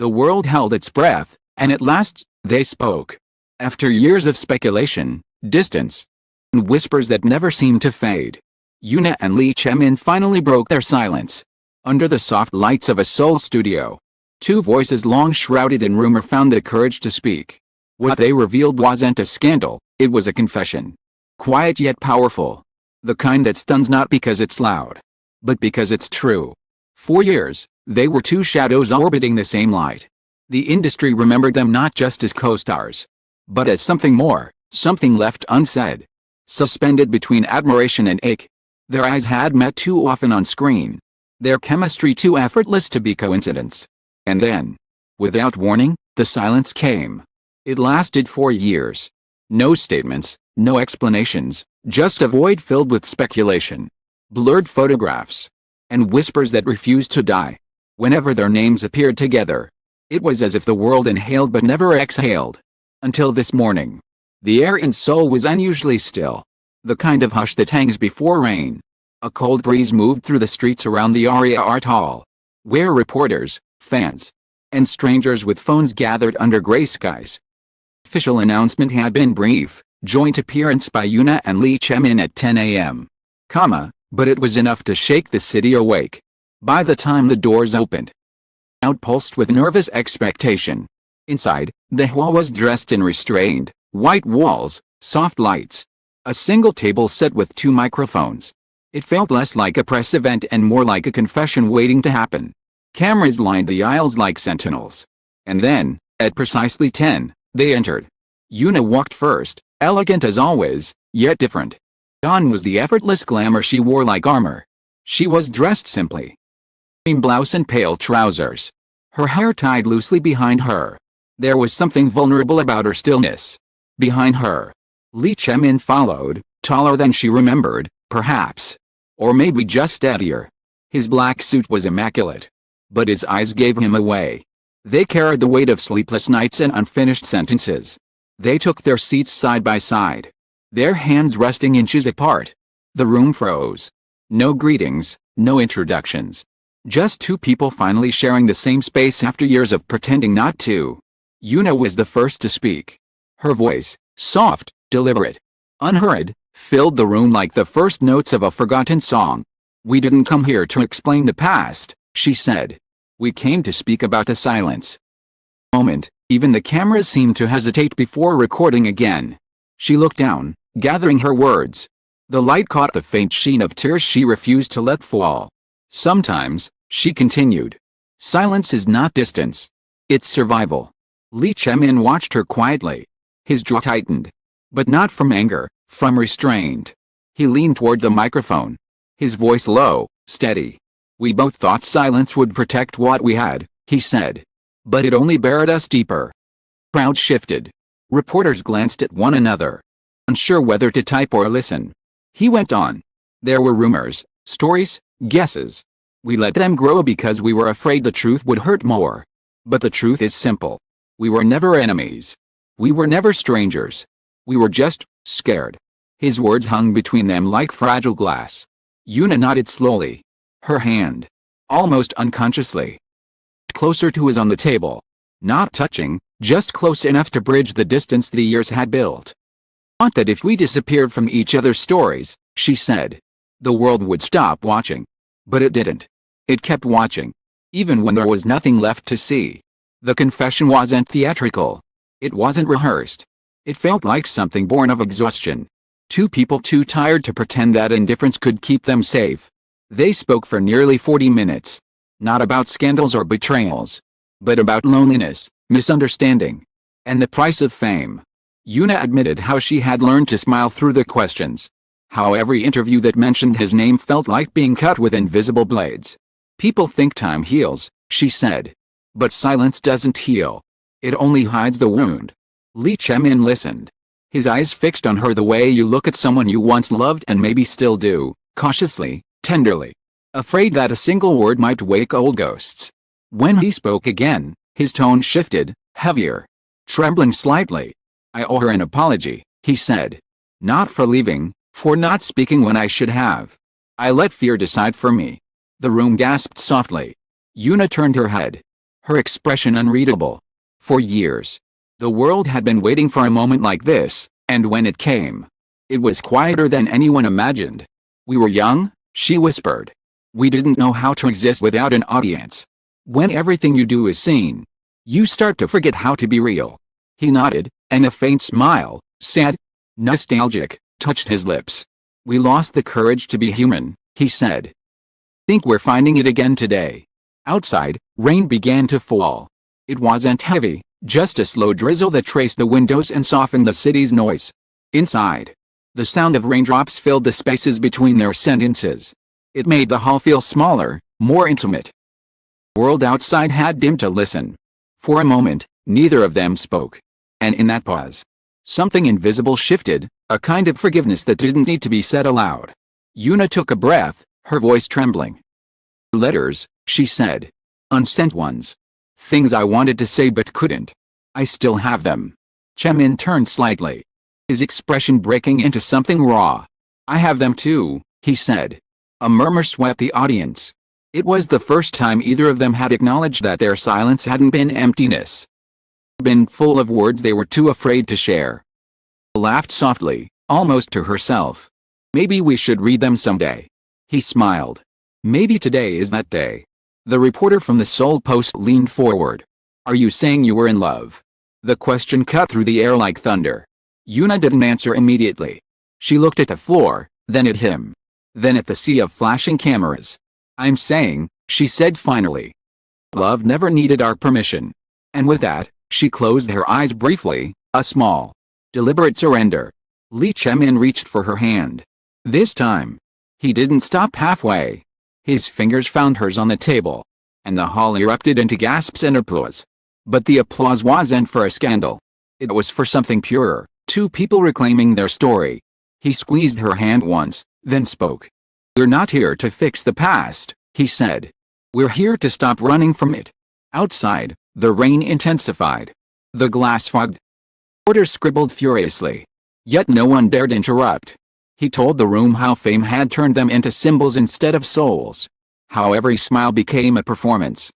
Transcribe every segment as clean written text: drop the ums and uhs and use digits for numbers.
The world held its breath, and at last, they spoke. After years of speculation, distance, and whispers that never seemed to fade, Yoona and Chae-min finally broke their silence. Under the soft lights of a Seoul studio, two voices long shrouded in rumor found the courage to speak. What they revealed wasn't a scandal, it was a confession. Quiet yet powerful. The kind that stuns not because it's loud, but because it's true. For years, they were two shadows orbiting the same light. The industry remembered them not just as co-stars, but as something more, something left unsaid. Suspended between admiration and ache. Their eyes had met too often on screen. Their chemistry too effortless to be coincidence. And then, without warning, the silence came. It lasted 4 years. No statements, no explanations, just a void filled with speculation, blurred photographs, and whispers that refused to die. Whenever their names appeared together, it was as if the world inhaled but never exhaled. Until this morning. The air in Seoul was unusually still. The kind of hush that hangs before rain. A cold breeze moved through the streets around the area art hall, where reporters, fans, and strangers with phones gathered under gray skies. Official announcement had been brief, joint appearance by Yoona and Chae-min at 10 a.m. But it was enough to shake the city awake. By the time the doors opened, out pulsed with nervous expectation. Inside, the hall was dressed in restrained, white walls, soft lights. A single table set with 2 microphones. It felt less like a press event and more like a confession waiting to happen. Cameras lined the aisles like sentinels. And then, at precisely 10, they entered. Yoona walked first, elegant as always, yet different. Gone was the effortless glamour she wore like armor. She was dressed simply. Cream blouse and pale trousers. Her hair tied loosely behind her. There was something vulnerable about her stillness. Behind her, Chae-min followed, taller than she remembered, perhaps. Or maybe just steadier. His black suit was immaculate. But his eyes gave him away. They carried the weight of sleepless nights and unfinished sentences. They took their seats side by side, their hands resting inches apart. The room froze. No greetings, no introductions. Just two people finally sharing the same space after years of pretending not to. Yoona was the first to speak. Her voice, soft, deliberate, unhurried, filled the room like the first notes of a forgotten song. "We didn't come here to explain the past," she said. "We came to speak about the silence." Moment, even the cameras seemed to hesitate before recording again. She looked down, gathering her words. The light caught the faint sheen of tears she refused to let fall. "Sometimes," she continued, "silence is not distance. It's survival." Chae-min watched her quietly. His jaw tightened. But not from anger, from restraint. He leaned toward the microphone. His voice low, steady. "We both thought silence would protect what we had," he said. "But it only buried us deeper." Crowd shifted. Reporters glanced at one another, unsure whether to type or listen. He went on. "There were rumors, stories, guesses. We let them grow because we were afraid the truth would hurt more. But the truth is simple. We were never enemies. We were never strangers. We were just scared." His words hung between them like fragile glass. Yoona nodded slowly. Her hand, almost unconsciously, closer to his on the table. Not touching, just close enough to bridge the distance the years had built. "Thought that if we disappeared from each other's stories," she said, "the world would stop watching. But it didn't. It kept watching. Even when there was nothing left to see." The confession wasn't theatrical. It wasn't rehearsed. It felt like something born of exhaustion. Two people too tired to pretend that indifference could keep them safe. They spoke for nearly 40 minutes. Not about scandals or betrayals, but about loneliness, misunderstanding, and the price of fame. Yoona admitted how she had learned to smile through the questions. How every interview that mentioned his name felt like being cut with invisible blades. "People think time heals," she said. "But silence doesn't heal. It only hides the wound." Chae-min listened. His eyes fixed on her the way you look at someone you once loved and maybe still do, cautiously, tenderly, afraid that a single word might wake old ghosts. When he spoke again, his tone shifted, heavier, trembling slightly. "I owe her an apology," he said. "Not for leaving, for not speaking when I should have. I let fear decide for me." The room gasped softly. Yoona turned her head. her expression unreadable. For years, the world had been waiting for a moment like this, and when it came, it was quieter than anyone imagined. We were young, she whispered. We didn't know how to exist without an audience. When everything you do is seen, you start to forget how to be real. He nodded, and a faint smile, sad, nostalgic, touched his lips. We lost the courage to be human, he said. Think we're finding it again today. Outside, rain began to fall. It wasn't heavy, just a slow drizzle that traced the windows and softened the city's noise. Inside, the sound of raindrops filled the spaces between their sentences. It made the hall feel smaller, more intimate. The world outside had dimmed to listen. For a moment, neither of them spoke. And in that pause, something invisible shifted, a kind of forgiveness that didn't need to be said aloud. Yoona took a breath, her voice trembling. Letters, she said. Unsent ones. Things I wanted to say but couldn't. I still have them. Chae-min turned slightly, his expression breaking into something raw. I have them too, he said. A murmur swept the audience. It was the first time either of them had acknowledged that their silence hadn't been emptiness. Been full of words they were too afraid to share. Laughed softly, almost to herself. Maybe we should read them someday. He smiled. Maybe today is that day. The reporter from the Seoul Post leaned forward. Are you saying you were in love? The question cut through the air like thunder. Yoona didn't answer immediately. She looked at the floor, then at him. Then at the sea of flashing cameras. I'm saying, she said finally. Love never needed our permission. And with that, she closed her eyes briefly, a small, deliberate surrender. Chae-min reached for her hand. This time, he didn't stop halfway. His fingers found hers on the table, and the hall erupted into gasps and applause. But the applause wasn't for a scandal. It was for something purer, two people reclaiming their story. He squeezed her hand once, then spoke. We're not here to fix the past, he said. We're here to stop running from it. Outside, the rain intensified. The glass fogged. Reporters scribbled furiously. Yet no one dared interrupt. He told the room how fame had turned them into symbols instead of souls. How every smile became a performance.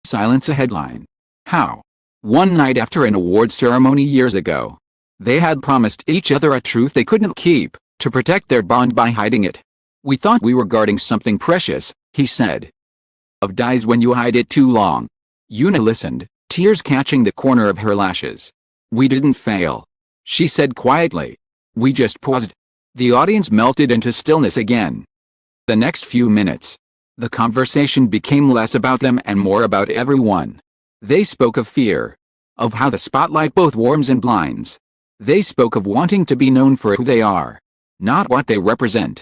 Silence a headline. How, one night after an award ceremony years ago, they had promised each other a truth they couldn't keep, to protect their bond by hiding it. We thought we were guarding something precious, he said. Love dies when you hide it too long. Yoona listened, tears catching the corner of her lashes. We didn't fail, she said quietly. We just paused. The audience melted into stillness again. The next few minutes, the conversation became less about them and more about everyone. They spoke of fear, of how the spotlight both warms and blinds. They spoke of wanting to be known for who they are, not what they represent.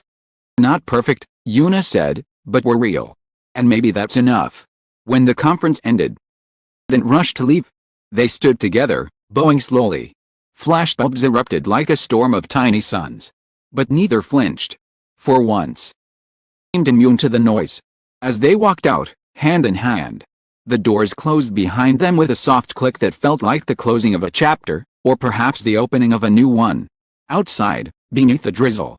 Not perfect, Yoona said, but we're real. And maybe that's enough. When the conference ended, they didn't rush to leave. They stood together, bowing slowly. Flashbulbs erupted like a storm of tiny suns. But neither flinched. For once, they seemed immune to the noise. As they walked out, hand in hand, the doors closed behind them with a soft click that felt like the closing of a chapter, or perhaps the opening of a new one. Outside, beneath the drizzle,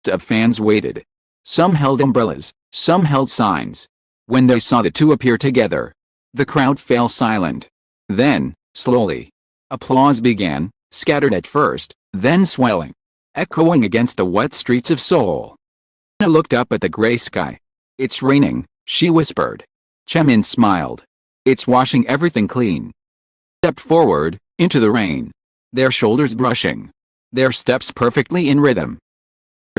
of fans waited. Some held umbrellas, some held signs. When they saw the two appear together, the crowd fell silent. Then, slowly, applause began, scattered at first, then swelling, echoing against the wet streets of Seoul. Yoona looked up at the gray sky. It's raining, she whispered. Chae-min smiled. It's washing everything clean. Stepped forward, into the rain. Their shoulders brushing. Their steps perfectly in rhythm.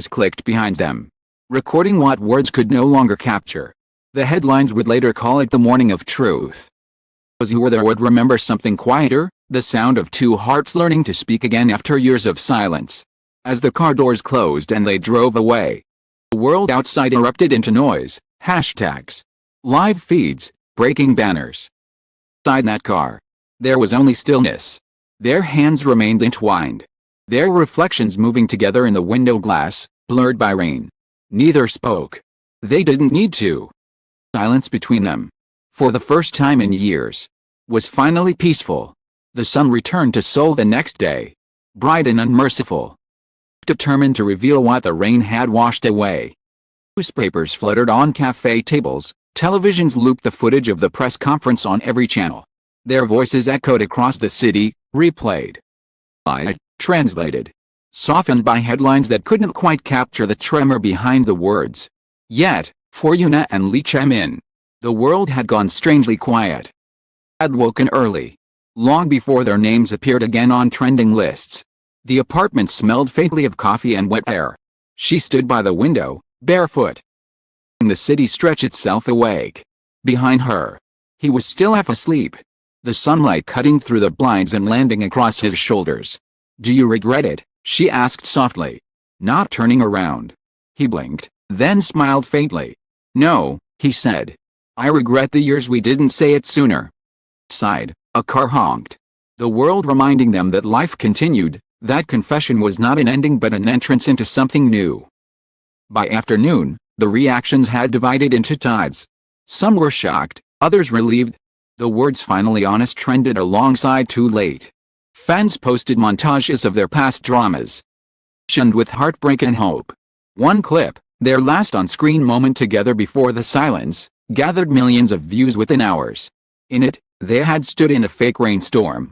Clicked behind them, recording what words could no longer capture. The headlines would later call it the morning of truth. Those who were there would remember something quieter, the sound of two hearts learning to speak again after years of silence. As the car doors closed and they drove away, the world outside erupted into noise, hashtags, live feeds, breaking banners. Inside that car, there was only stillness. Their hands remained entwined. Their reflections moving together in the window glass, blurred by rain. Neither spoke. They didn't need to. Silence between them, for the first time in years, was finally peaceful. The sun returned to Seoul the next day, bright and unmerciful, determined to reveal what the rain had washed away. Newspapers fluttered on cafe tables, Televisions looped the footage of the press conference on every channel. Their voices echoed across the city, replayed. Translated. Softened by headlines that couldn't quite capture the tremor behind the words. Yet, for Yoona and Chae-min, the world had gone strangely quiet. Had woken early. Long before their names appeared again on trending lists. The apartment smelled faintly of coffee and wet air. She stood by the window, barefoot. The city stretched itself awake. Behind her, he was still half asleep. The sunlight cutting through the blinds and landing across his shoulders. Do you regret it? She asked softly. Not turning around. He blinked, then smiled faintly. No, he said. I regret the years we didn't say it sooner. Sighed. A car honked. The world reminding them that life continued, that confession was not an ending but an entrance into something new. By afternoon, the reactions had divided into tides. Some were shocked, others relieved. The words finally honest trended alongside too late. Fans posted montages of their past dramas. Shunned with heartbreak and hope. One clip, their last on-screen moment together before the silence, gathered millions of views within hours. In it, they had stood in a fake rainstorm,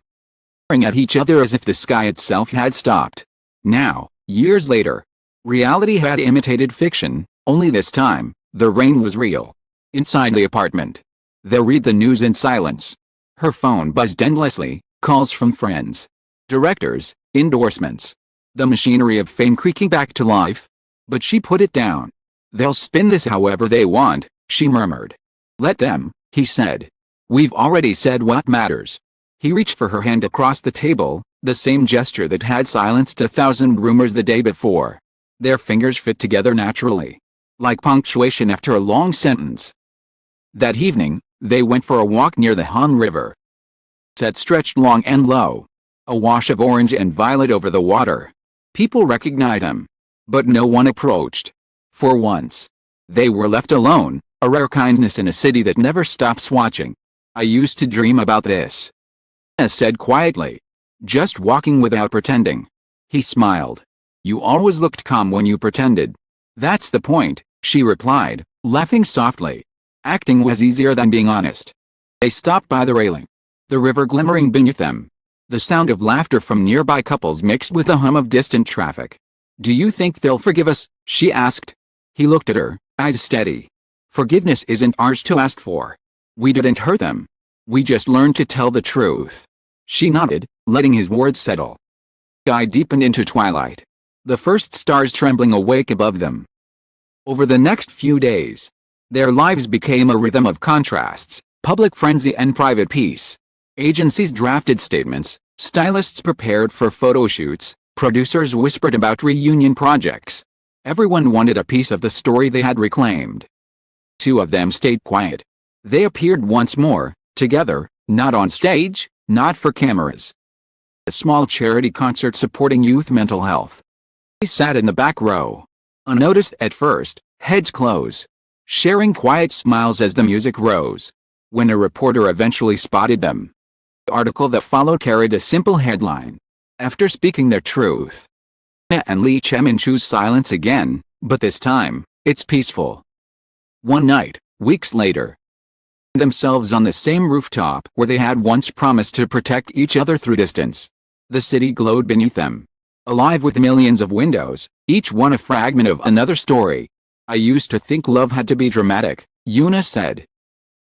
staring at each other as if the sky itself had stopped. Now, years later, reality had imitated fiction, only this time, the rain was real. Inside the apartment, they read the news in silence. Her phone buzzed endlessly, calls from friends, directors, endorsements. The machinery of fame creaking back to life. But she put it down. They'll spin this however they want, she murmured. Let them, he said. We've already said what matters. He reached for her hand across the table, the same gesture that had silenced 1,000 rumors the day before. Their fingers fit together naturally, like punctuation after a long sentence. That evening, they went for a walk near the Han River. Sunset stretched long and low, a wash of orange and violet over the water. People recognized him, but no one approached. For once, they were left alone, a rare kindness in a city that never stops watching. I used to dream about this, Yoona said quietly. Just walking without pretending. He smiled. You always looked calm when you pretended. That's the point, she replied, laughing softly. Acting was easier than being honest. They stopped by the railing, the river glimmering beneath them. The sound of laughter from nearby couples mixed with the hum of distant traffic. Do you think they'll forgive us? She asked. He looked at her, eyes steady. Forgiveness isn't ours to ask for. We didn't hurt them. We just learned to tell the truth. She nodded, letting his words settle. The sky deepened into twilight. The first stars trembling awake above them. Over the next few days, their lives became a rhythm of contrasts, public frenzy and private peace. Agencies drafted statements, stylists prepared for photo shoots, producers whispered about reunion projects. Everyone wanted a piece of the story they had reclaimed. Two of them stayed quiet. They appeared once more, together, not on stage, not for cameras. A small charity concert supporting youth mental health. They sat in the back row, unnoticed at first, heads closed, sharing quiet smiles as the music rose. When a reporter eventually spotted them, the article that followed carried a simple headline. After speaking their truth, Yoona and Chae-min choose silence again, but this time, it's peaceful. One night, weeks later, themselves on the same rooftop where they had once promised to protect each other through distance. The city glowed beneath them, alive with millions of windows, each one a fragment of another story. I used to think love had to be dramatic, Yoona said.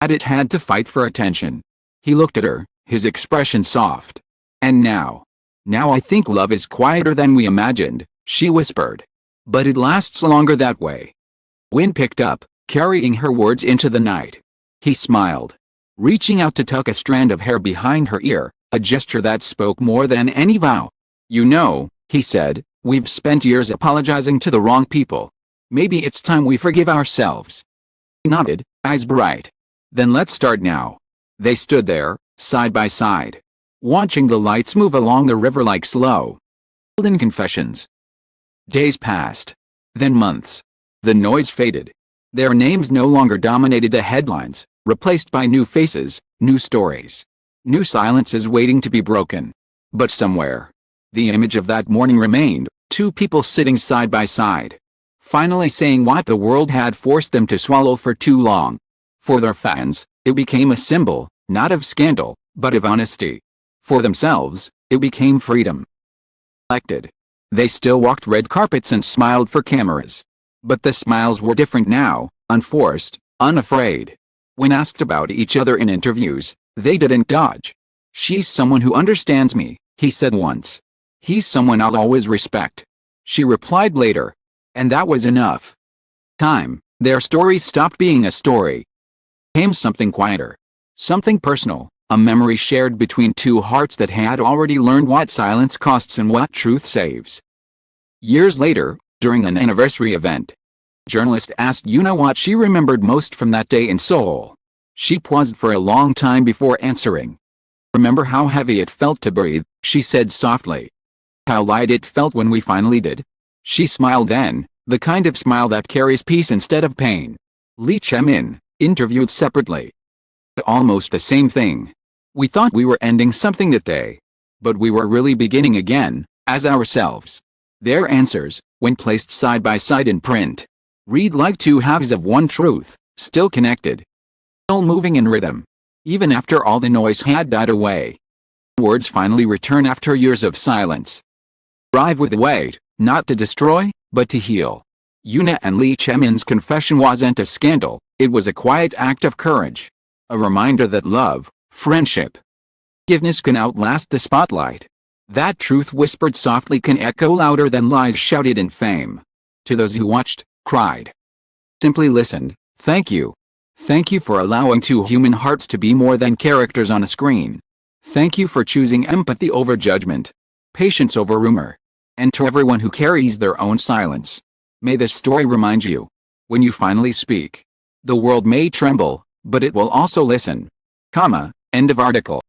That it had to fight for attention. He looked at her, his expression soft. And now I think love is quieter than we imagined, she whispered. But it lasts longer that way. Wind picked up, carrying her words into the night. He smiled, reaching out to tuck a strand of hair behind her ear, a gesture that spoke more than any vow. You know, he said, we've spent years apologizing to the wrong people. Maybe it's time we forgive ourselves. He nodded, eyes bright. Then let's start now. They stood there, side by side, watching the lights move along the river like slow, golden confessions. Days passed. Then months. The noise faded. Their names no longer dominated the headlines, replaced by new faces, new stories, new silences waiting to be broken. But somewhere, the image of that morning remained, two people sitting side by side, finally saying what the world had forced them to swallow for too long. For their fans, it became a symbol, not of scandal, but of honesty. For themselves, it became freedom. Elected. They still walked red carpets and smiled for cameras. But the smiles were different now, unforced, unafraid. When asked about each other in interviews, they didn't dodge. "She's someone who understands me," he said once. "He's someone I'll always respect," she replied later. And that was enough. Time, their stories stopped being a story. Came something quieter. Something personal, a memory shared between two hearts that had already learned what silence costs and what truth saves. Years later, during an anniversary event, a journalist asked Yoona what she remembered most from that day in Seoul. She paused for a long time before answering. "Remember how heavy it felt to breathe," she said softly. "How light it felt when we finally did." She smiled then, the kind of smile that carries peace instead of pain. Chae-min, interviewed separately. "Almost the same thing. We thought we were ending something that day. But we were really beginning again, as ourselves." Their answers, when placed side by side in print, read like two halves of one truth, still connected. Still moving in rhythm. Even after all the noise had died away. Words finally return after years of silence. Arrive with weight, not to destroy, but to heal. Yoona and Chae-min's confession wasn't a scandal, it was a quiet act of courage. A reminder that love, friendship, forgiveness can outlast the spotlight. That truth whispered softly can echo louder than lies shouted in fame. To those who watched, cried, simply listened, thank you. Thank you for allowing two human hearts to be more than characters on a screen. Thank you for choosing empathy over judgment, patience over rumor. And to everyone who carries their own silence, may this story remind you, when you finally speak, the world may tremble, but it will also listen. End of article.